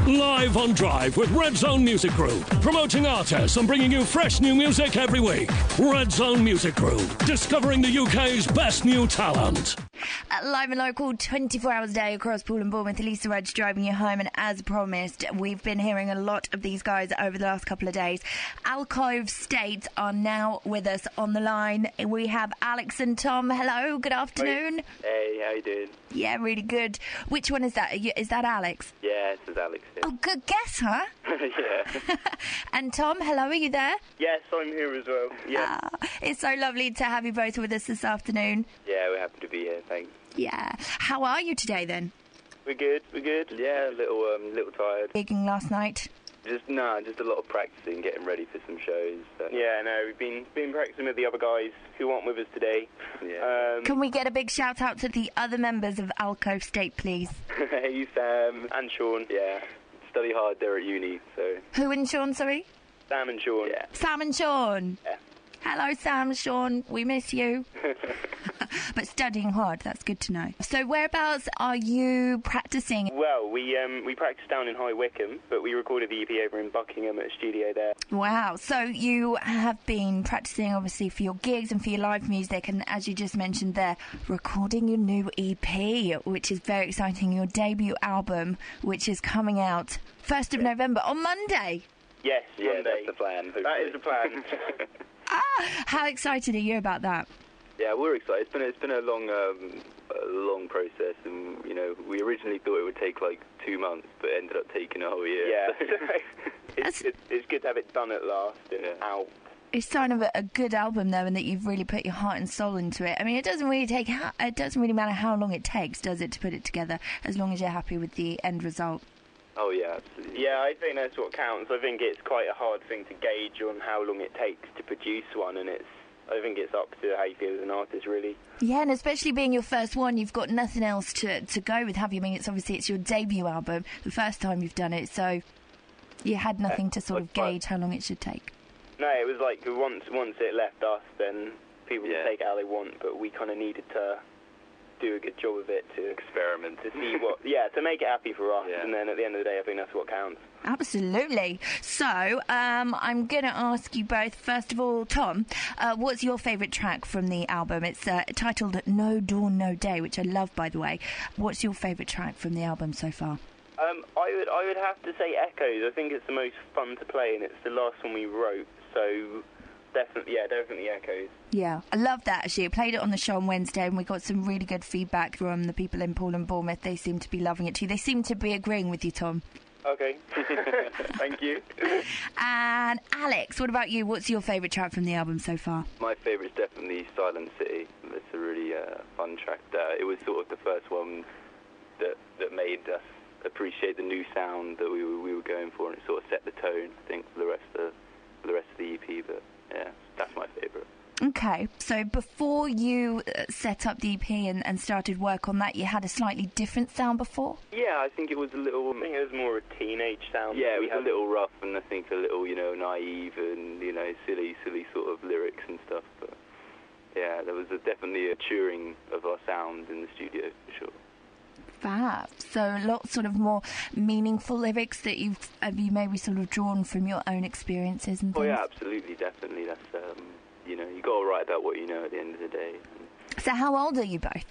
Live on Drive with Red Zone Music Group. Promoting artists and bringing you fresh new music every week. Red Zone Music Group. Discovering the UK's best new talent. Live and local, 24 hours a day across Poole and Bournemouth. Lisa Rudge driving you home, and as promised, we've been hearing a lot of these guys over the last couple of days. Alcove State are now with us on the line. We have Alex and Tom. Hello, good afternoon. Hey, how you doing? Yeah, really good. Which one is that? Is that Alex? Yeah, this is Alex. Yeah. Oh, good guess, huh? Yeah. And Tom, hello, are you there? Yes, I'm here as well. Yeah. It's so lovely to have you both with us this afternoon. Yeah, we're happy to be here, thanks. Yeah. How are you today, then? We're good. Yeah, a little tired. Gigging last night? Just a lot of practicing, getting ready for some shows. So. Yeah, no, we've been practicing with the other guys who aren't with us today. Yeah. Can we get a big shout out to the other members of Alcove State, please? Hey, Sam and Sean. Yeah, study hard. They're at uni, so. Who and Sean? Sorry. Sam and Sean. Yeah. Sam and Sean. Yeah. Hello, Sam, Sean. We miss you. But studying hard, that's good to know. So whereabouts are you practicing? Well, we practiced down in High Wycombe, but we recorded the EP over in Buckingham at a studio there. Wow. So you have been practicing, obviously, for your gigs and for your live music, and as you just mentioned there, recording your new EP, which is very exciting, your debut album, which is coming out 1st of November, on Monday. Yes, Monday. That's the plan. Hopefully. That is the plan. How excited are you about that? Yeah, we're excited. It's been a long process, and we originally thought it would take like 2 months, but it ended up taking a whole year. Yeah, it's good to have it done at last and out. It's sign of a good album, though, and that you've really put your heart and soul into it. I mean, it doesn't really matter how long it takes, does it, to put it together, as long as you're happy with the end result. Oh, yeah, absolutely. Yeah, I think that's what counts. I think it's quite a hard thing to gauge on how long it takes to produce one, and I think it's up to how you feel as an artist, really. Yeah, and especially being your first one, you've got nothing else to go with, have you? I mean, it's your debut album, the first time you've done it, so you had nothing to sort of gauge how long it should take. No, it was like once it left us, then people would take it how they want, but we kind of needed to do a good job of it, to experiment, to see to make it happy for us, and then at the end of the day, I think that's what counts. Absolutely. So, I'm going to ask you both, first of all, Tom, what's your favourite track from the album? It's titled No Dawn, No Day, which I love, by the way. What's your favourite track from the album so far? I would have to say Echoes. I think it's the most fun to play, and it's the last one we wrote, so definitely Echoes. Yeah, I love that, actually. I played it on the show on Wednesday, and we got some really good feedback from the people in Poole and Bournemouth. They seem to be loving it too. They seem to be agreeing with you, Tom. Okay. Thank you. And Alex, what about you? What's your favourite track from the album so far? My favourite is definitely Silent City. It's a really fun track. It was sort of the first one that made us appreciate the new sound that we were going for, and it sort of set the tone, I think, for the rest of the EP. But yeah, that's my favourite. Okay, so before you set up the EP and started work on that, you had a slightly different sound before? Yeah, I think it was more a teenage sound. Yeah, it was a little rough, and I think a little, naive and, silly sort of lyrics and stuff. But yeah, there was definitely a maturing of our sounds in the studio, for sure. Fab. So lots sort of more meaningful lyrics that you maybe sort of drawn from your own experiences and things? Oh, yeah, absolutely, definitely. That's, you got to write about what you know at the end of the day. So how old are you both?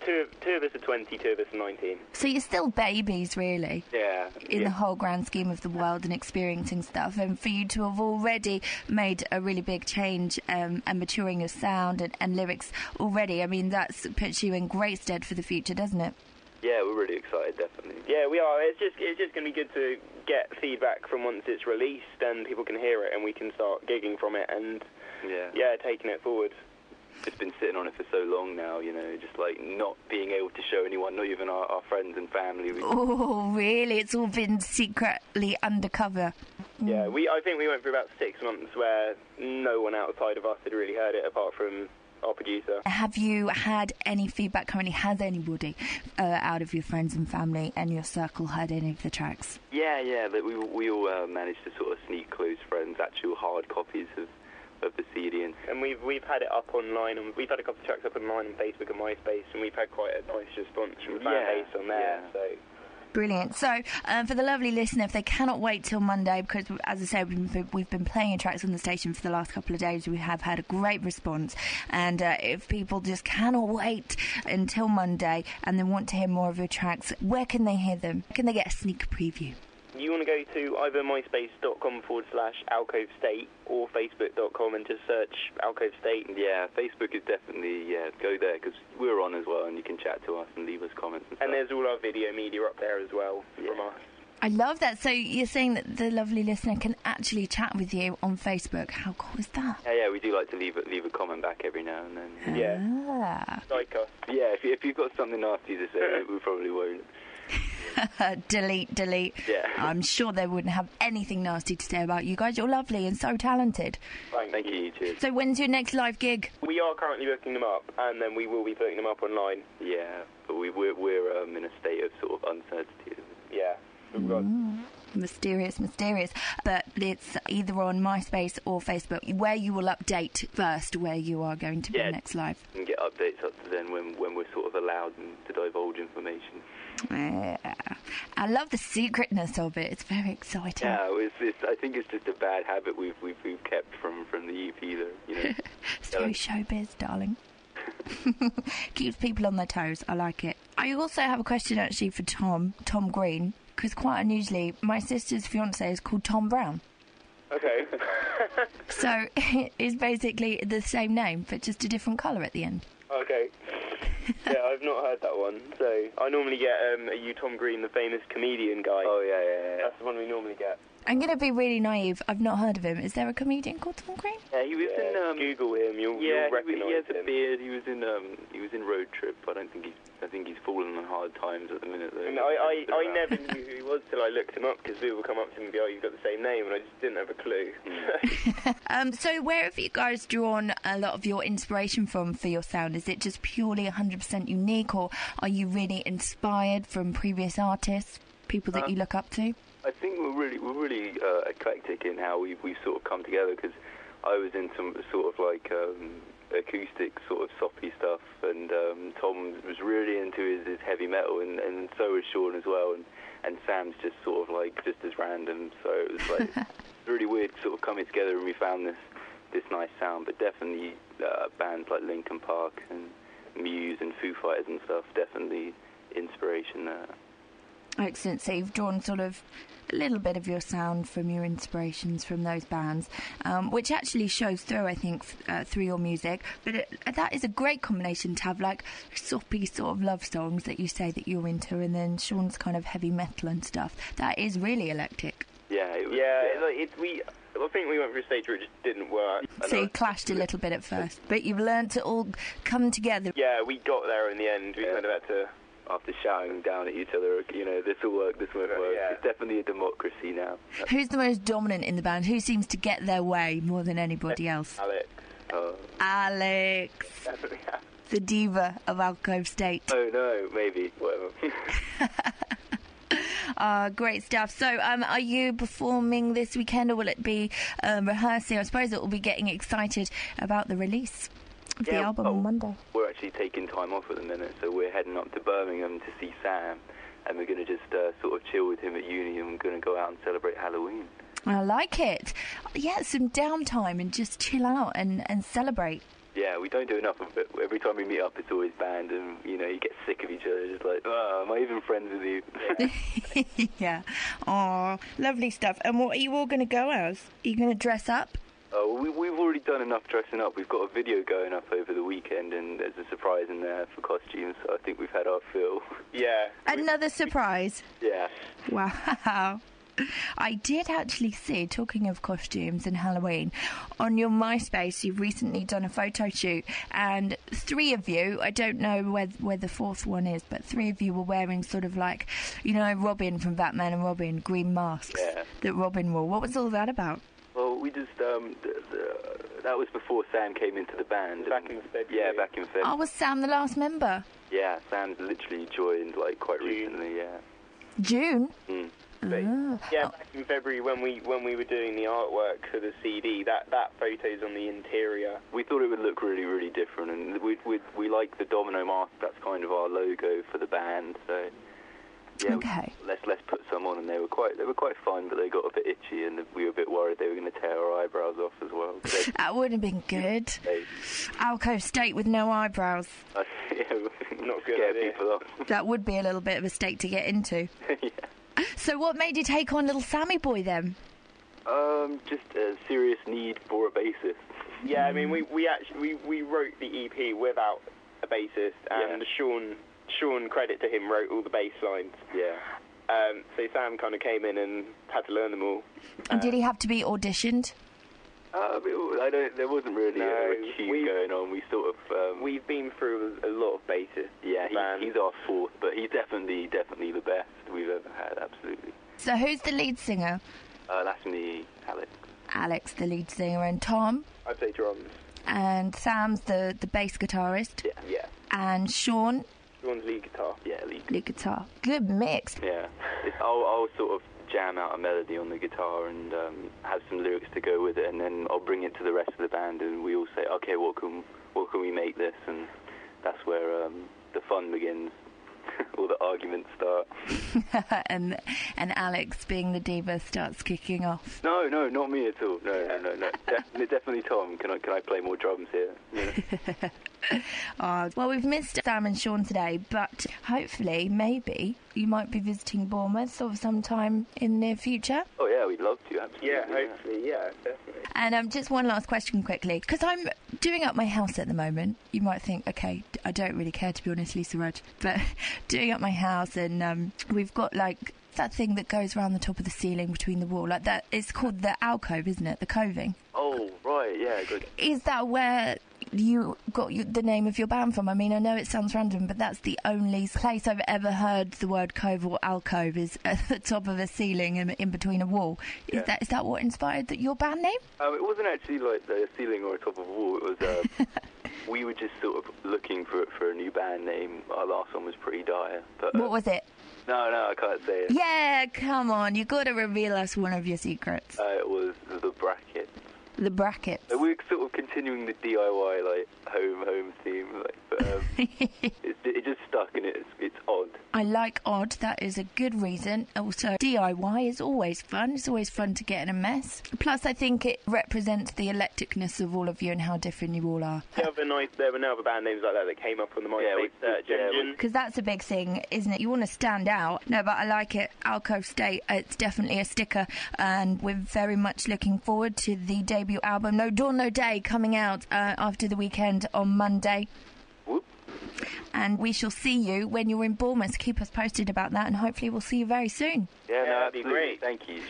Two of us are 20, 2 of us are 19. So you're still babies, really? Yeah. In the whole grand scheme of the world and experiencing stuff. And for you to have already made a really big change and maturing your sound and lyrics already, I mean, that puts you in great stead for the future, doesn't it? Yeah, we're really excited, definitely. Yeah, we are. It's just going to be good to get feedback from once it's released and people can hear it and we can start gigging from it and, taking it forward. It's been sitting on it for so long now, just like not being able to show anyone, not even our friends and family. Oh, really? It's all been secretly undercover? Yeah, I think we went through about 6 months where no one outside of us had really heard it apart from our producer. Have you had any feedback currently? Has anybody out of your friends and family and your circle heard any of the tracks? Yeah, we all managed to sort of sneak close friends, actual hard copies of the CD, and we've had it up online, and we've had a couple of tracks up online on Facebook and MySpace, and we've had quite a nice response from the fan base on there. So Brilliant. So, for the lovely listener, if they cannot wait till Monday, because, as I said, we've been playing your tracks on the station for the last couple of days, we have had a great response. And if people just cannot wait until Monday and they want to hear more of your tracks, where can they hear them? Can they get a sneak preview? You want to go to either myspace.com/Alcove State or facebook.com and just search Alcove State. Yeah, Facebook is definitely, go there, because we're on as well, and you can chat to us and leave us comments and stuff. And there's all our video media up there as well from us. I love that. So you're saying that the lovely listener can actually chat with you on Facebook. How cool is that? Yeah, we do like to leave a comment back every now and then. Yeah. Like us. Yeah, if you've got something nasty to say, we probably won't. delete. Yeah. I'm sure they wouldn't have anything nasty to say about you guys. You're lovely and so talented. Thank you, you too. So when's your next live gig? We are currently booking them up, and then we will be putting them up online. Yeah, but we're in a state of sort of uncertainty. Yeah. Mysterious. But it's either on MySpace or Facebook, where you will update first where you are going to be next live. And get updates up to then when we're sort of allowed to divulge information. I love the secretness of it. It's very exciting. Yeah, I think it's just a bad habit we've kept from the EP, though. You know, it's very showbiz, darling. Keeps people on their toes. I like it. I also have a question actually for Tom Green, because quite unusually, my sister's fiance is called Tom Brown. Okay. So it's basically the same name, but just a different colour at the end. Okay. Yeah, I've not heard that one. So I normally get are you Tom Green, the famous comedian guy? Oh yeah. That's the one we normally get. I'm going to be really naive. I've not heard of him. Is there a comedian called Tom Green? Yeah, he was in. Google him. You'll recognise him. He has a beard. He was in Road Trip. I think he's fallen on hard times at the minute, though. I never knew who he was till I looked him up, because people would come up to me and be, "Oh, you've got the same name," and I just didn't have a clue. So where have you guys drawn a lot of your inspiration from for your sound? Is it just purely 100% unique, or are you really inspired from previous artists, people that you look up to? I think we're really eclectic in how we've sort of come together, because I was in some sort of like acoustic sort of soppy stuff, and Tom was really into his heavy metal, and so was Sean as well, and Sam's just sort of like just as random, so it was like really weird sort of coming together, and we found this nice sound. But definitely bands like Linkin Park and Muse and Foo Fighters and stuff, definitely inspiration there. Excellent. So you've drawn sort of a little bit of your sound from your inspirations from those bands, which actually shows through, I think, through your music. But that is a great combination to have, like, soppy sort of love songs that you say that you're into, and then Sean's kind of heavy metal and stuff. That is really eclectic. Yeah. I think we went for a stage where it just didn't work. So you clashed a little bit at first, but you've learned to all come together. Yeah, we got there in the end. We kind of had to... After shouting down at each other, you know, this will work, this won't work. Yeah. It's definitely a democracy now. Who's the most dominant in the band? Who seems to get their way more than anybody else? Alex. Alex. Definitely. The diva of Alcove State. Oh no, maybe, whatever. Great stuff. So, are you performing this weekend, or will it be rehearsing? I suppose it will be getting excited about the release of the album on Monday. We're actually taking time off at the minute, so we're heading up to Birmingham to see Sam, and we're going to just sort of chill with him at uni, and we're going to go out and celebrate Halloween. I like it. Yeah, some downtime and just chill out and celebrate. Yeah, we don't do enough of it. Every time we meet up, it's always band, and, you know, you get sick of each other. Just like, am I even friends with you? Yeah. Oh, lovely stuff. And what are you all going to go as? Are you going to dress up? We've already done enough dressing up. We've got a video going up over the weekend, and there's a surprise in there for costumes, so I think we've had our fill. Yeah. Another surprise? Yeah. Wow. I did actually see, talking of costumes and Halloween, on your MySpace you've recently done a photo shoot, and 3 of you, I don't know where the 4th one is, but 3 of you were wearing sort of like, you know, Robin from Batman and Robin, green masks that Robin wore. What was all that about? Well, we just, that was before Sam came into the band. Back in February. Yeah, back in February. Oh, was Sam the last member? Yeah, Sam's literally joined, like, quite recently, yeah. June? Yeah, back in February when we were doing the artwork for the CD, that photo's on the interior. We thought it would look really, really different, and we like the domino mask. That's kind of our logo for the band, so... Yeah, okay. Let's put some on, and they were quite fun, but they got a bit itchy, and we were a bit worried they were going to tear our eyebrows off as well. That would have been good. Alcove State with no eyebrows. Yeah, not good. Scare people off. That would be a little bit of a state to get into. Yeah. So what made you take on little Sammy boy then? Just a serious need for a bassist. Yeah, I mean, we wrote the EP without a bassist, and Sean, credit to him, wrote all the bass lines. Yeah. So Sam kind of came in and had to learn them all. And did he have to be auditioned? There wasn't really a queue going on. We sort of... we've been through a lot of bassists. Yeah, he's our fourth, but he's definitely the best we've ever had, absolutely. So who's the lead singer? That's me, Alex. Alex, the lead singer, and Tom? I'd say drums. And Sam's the bass guitarist? Yeah. And Sean? Sean's lead guitar. Yeah, lead guitar. Good mix. Yeah. I'll sort of jam out a melody on the guitar and have some lyrics to go with it, and then I'll bring it to the rest of the band, and we all say, okay, what can we make this? And that's where the fun begins. All the arguments start. and Alex, being the diva, starts kicking off. No, not me at all. No. Definitely Tom. Can I play more drums here? You know? Well, we've missed Sam and Sean today, but hopefully, maybe, you might be visiting Bournemouth sort of sometime in the near future. Oh, yeah, we'd love to, absolutely. Yeah, hopefully, yeah, definitely. And just one last question quickly, because I'm doing up my house at the moment. You might think, okay, I don't really care, to be honest, Lisa Rudge, but doing up my house, and we've got, like, that thing that goes around the top of the ceiling between the wall, like that. It's called the alcove, isn't it? The coving. Oh, right, yeah, good. Is that where you got the name of your band from? I mean, I know it sounds random, but that's the only place I've ever heard the word cove or alcove is at the top of a ceiling and in between a wall. Is that what inspired your band name? It wasn't actually like the ceiling or top of a wall. It was we were just sort of looking for a new band name. Our last one was pretty dire. But, what was it? No, I can't say it. Yeah, come on, you got to reveal us one of your secrets. It was the Brackets. The Brackets. We're sort of continuing the DIY, like, home theme, like, but it just stuck, and it's odd. I like odd. That is a good reason. Also, DIY is always fun. It's always fun to get in a mess. Plus, I think it represents the eclecticness of all of you and how different you all are. There were no other band names like that came up on the MySpace search engine. Because that's a big thing, isn't it? You want to stand out. No, but I like it. Alcove State, it's definitely a sticker, and we're very much looking forward to the debut album No Dawn No Day coming out after the weekend on Monday. Whoop. And we shall see you when you're in Bournemouth. Keep us posted about that, and hopefully we'll see you very soon. Yeah, that'd be great. Thank you.